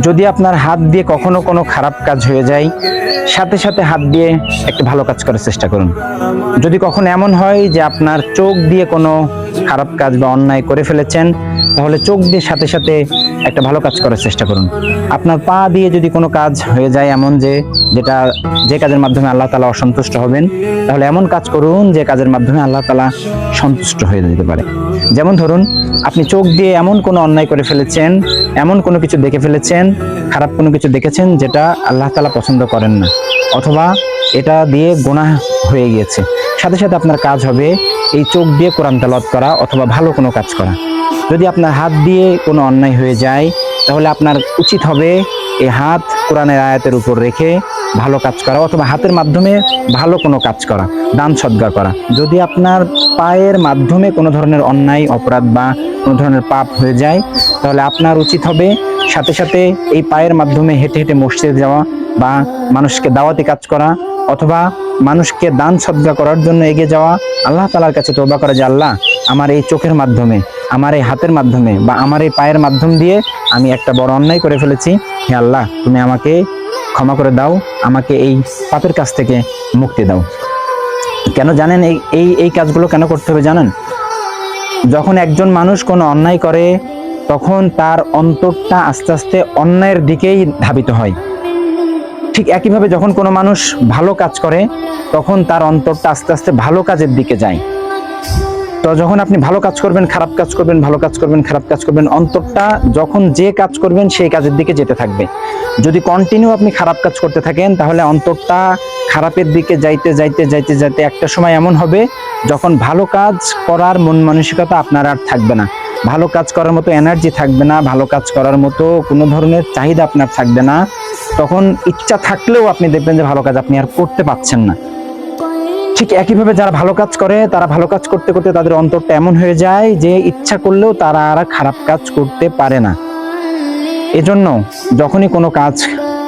যদি আপনার হাত দিয়ে কখনো কোনো খারাপ কাজ হয়ে যায়, সাথে সাথে হাত দিয়ে একটা ভালো কাজ করার চেষ্টা করুন। যদি কখনো এমন হয় যে আপনার চোখ দিয়ে কোনো খারাপ কাজ বা অন্যায় করে ফেলেছেন, তাহলে চোখ দিয়ে সাথে সাথে একটা ভালো কাজ করার চেষ্টা করুন। আপনার পা দিয়ে যদি কোনো কাজ হয়ে যায় এমন যে কাজের মাধ্যমে আল্লাহ তাআলা অসন্তুষ্ট হবেন, তাহলে এমন কাজ করুন যে কাজের মাধ্যমে আল্লাহ তাআলা সন্তুষ্ট হয়ে যেতে পারে। যেমন ধরুন, আপনি চোখ দিয়ে এমন কোনো অন্যায় করে ফেলেছেন, এমন কোনো কিছু দেখে ফেলেছেন, খারাপ কোনো কিছু দেখেছেন যেটা আল্লাহ তাআলা পছন্দ করেন না, অথবা এটা দিয়ে গুনাহ হয়ে গিয়েছে। সাথে সাথে আপনার কাজ হবে এই চোখ দিয়ে কোরআন তেলাওয়াত করা অথবা ভালো কোনো কাজ করা। যদি আপনার হাত দিয়ে কোনো অন্যায় হয়ে যায়, তাহলে আপনার উচিত হবে এই হাত কোরআনের আয়াতের উপর রেখে ভালো কাজ করা, অথবা হাতের মাধ্যমে ভালো কোনো কাজ করা, দান সদকা করা। যদি আপনার পায়ের মাধ্যমে কোনো ধরনের অন্যায় অপরাধ বা কোনো ধরনের পাপ হয়ে যায়, তাহলে আপনার উচিত হবে সাথে সাথে এই পায়ের মাধ্যমে হেঁটে হেঁটে মসজিদে যাওয়া, বা মানুষকে দাওয়াতি কাজ করা, অথবা মানুষকে দান সদকা করার জন্য এগিয়ে যাওয়া, আল্লাহ তাআলার কাছে তওবা করা যে আল্লাহ, আমার এই চোখের মাধ্যমে, আমার এই হাতের মাধ্যমে বা আমার এই পায়ের মাধ্যম দিয়ে আমি একটা বড় অন্যায় করে ফেলেছি। হে আল্লাহ, তুমি আমাকে ক্ষমা করে দাও, আমাকে এই পাপের কাছ থেকে মুক্তি দাও। কেন জানেন এই কাজগুলো কেন করতে হবে জানেন? যখন একজন মানুষ কোনো অন্যায় করে, তখন তার অন্তরটা আস্তে আস্তে অন্যায়ের দিকেই ধাবিত হয়। ঠিক একইভাবে যখন কোনো মানুষ ভালো কাজ করে, তখন তার অন্তরটা আস্তে আস্তে ভালো কাজের দিকে যায়। তো যখন আপনি ভালো কাজ করবেন, খারাপ কাজ করবেন, ভালো কাজ করবেন, খারাপ কাজ করবেন, অন্তরটা যখন যে কাজ করবেন সেই কাজের দিকে যেতে থাকবে। যদি কন্টিনিউ আপনি খারাপ কাজ করতে থাকেন, তাহলে অন্তরটা খারাপের দিকে যাইতে যাইতে যাইতে যাইতে একটা সময় এমন হবে যখন ভালো কাজ করার মন মানসিকতা আপনার আর থাকবে না, ভালো কাজ করার মতো এনার্জি থাকবে না, ভালো কাজ করার মতো কোনো ধরনের চাহিদা আপনার থাকবে না। তখন ইচ্ছা থাকলেও আপনি দেখবেন যে ভালো কাজ আপনি আর করতে পারছেন না। ঠিক একইভাবে যারা ভালো কাজ করে, তারা ভালো কাজ করতে করতে তাদের অন্তরটা এমন হয়ে যায় যে ইচ্ছা করলেও তারা আর খারাপ কাজ করতে পারে না। এজন্য যখনই কোনো কাজ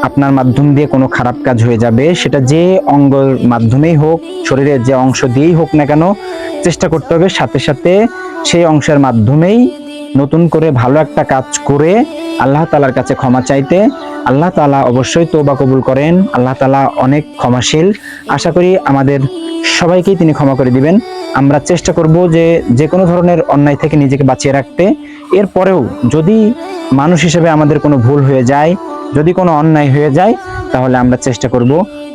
আপনার মাধ্যম দিয়ে কোনো খারাপ কাজ হয়ে যাবে, সেটা যে অঙ্গের মাধ্যমেই হোক, শরীরের যে অংশ দিয়েই হোক না কেন, চেষ্টা করতে হবে সাথে সাথে সেই অংশের মাধ্যমেই নতুন করে ভালো একটা কাজ করে আল্লাহ তাআলার কাছে ক্ষমা চাইতে। আল্লাহ তাআলা অবশ্যই তওবা কবুল করেন, আল্লাহ তাআলা অনেক ক্ষমাশীল। আশা করি আমাদের সবাইকেই তিনি ক্ষমা করে দিবেন। আমরা চেষ্টা করব যে কোনো ধরনের অন্যায় থেকে নিজেকে বাঁচিয়ে রাখতে। এরপরেও যদি মানুষ হিসেবে আমাদের কোনো ভুল হয়ে যায়, যদি কোনো অন্যায় হয়ে যায়, তাহলে আমরা চেষ্টা করব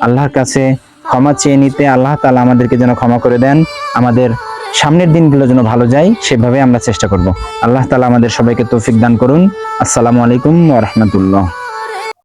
আল্লাহর কাছে ক্ষমা চেয়ে নিতে। আল্লাহ তাআলা আমাদেরকে যেন ক্ষমা করে দেন, আমাদের সামনের দিনগুলো যেন ভালো যায়, সেভাবে আমরা চেষ্টা করব। আল্লাহ তাআলা আমাদের সবাইকে তৌফিক দান করুন। আসসালামু আলাইকুম ওয়া রাহমাতুল্লাহ।